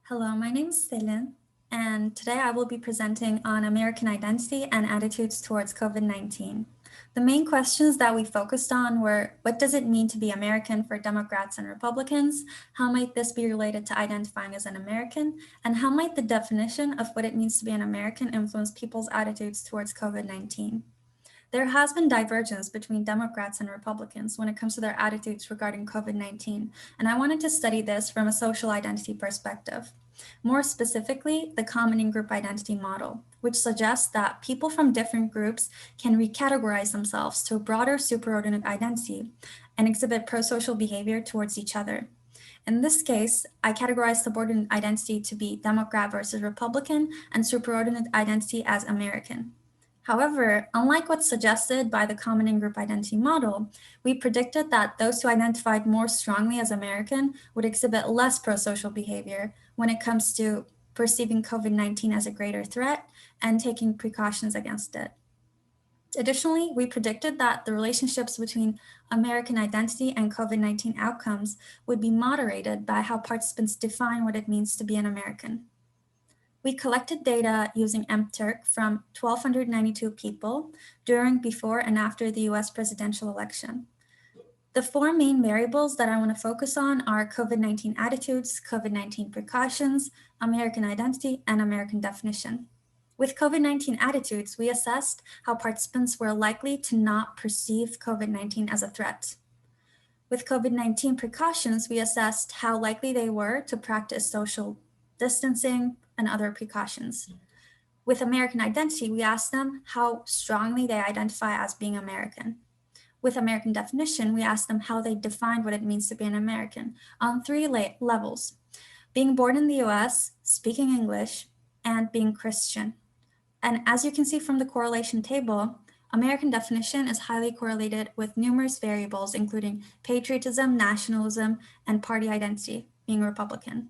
Hello, my name is Selin, and today I will be presenting on American identity and attitudes towards COVID-19. The main questions that we focused on were, what does it mean to be American for Democrats and Republicans? How might this be related to identifying as an American? And how might the definition of what it means to be an American influence people's attitudes towards COVID-19? There has been divergence between Democrats and Republicans when it comes to their attitudes regarding COVID-19, and I wanted to study this from a social identity perspective. More specifically, the common in-group identity model, which suggests that people from different groups can recategorize themselves to a broader superordinate identity and exhibit pro-social behavior towards each other. In this case, I categorize subordinate identity to be Democrat versus Republican and superordinate identity as American. However, unlike what's suggested by the common in-group identity model, we predicted that those who identified more strongly as American would exhibit less pro-social behavior when it comes to perceiving COVID-19 as a greater threat and taking precautions against it. Additionally, we predicted that the relationships between American identity and COVID-19 outcomes would be moderated by how participants define what it means to be an American. We collected data using MTurk from 1,292 people during, before, and after the US presidential election. The four main variables that I want to focus on are COVID-19 attitudes, COVID-19 precautions, American identity, and American definition. With COVID-19 attitudes, we assessed how participants were likely to not perceive COVID-19 as a threat. With COVID-19 precautions, we assessed how likely they were to practice social distancing and other precautions. With American identity, we asked them how strongly they identify as being American. With American definition, we asked them how they defined what it means to be an American on three levels: being born in the US, speaking English, and being Christian. And as you can see from the correlation table, American definition is highly correlated with numerous variables, including patriotism, nationalism, and party identity, being Republican.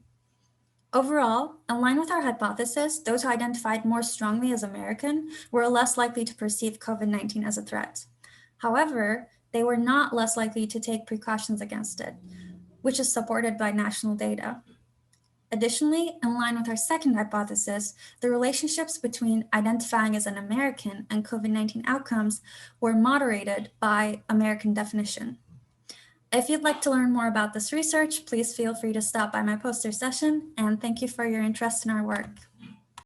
Overall, in line with our hypothesis, those who identified more strongly as American were less likely to perceive COVID-19 as a threat. However, they were not less likely to take precautions against it, which is supported by national data. Additionally, in line with our second hypothesis, the relationships between identifying as an American and COVID-19 outcomes were moderated by American definition. If you'd like to learn more about this research, please feel free to stop by my poster session, and thank you for your interest in our work.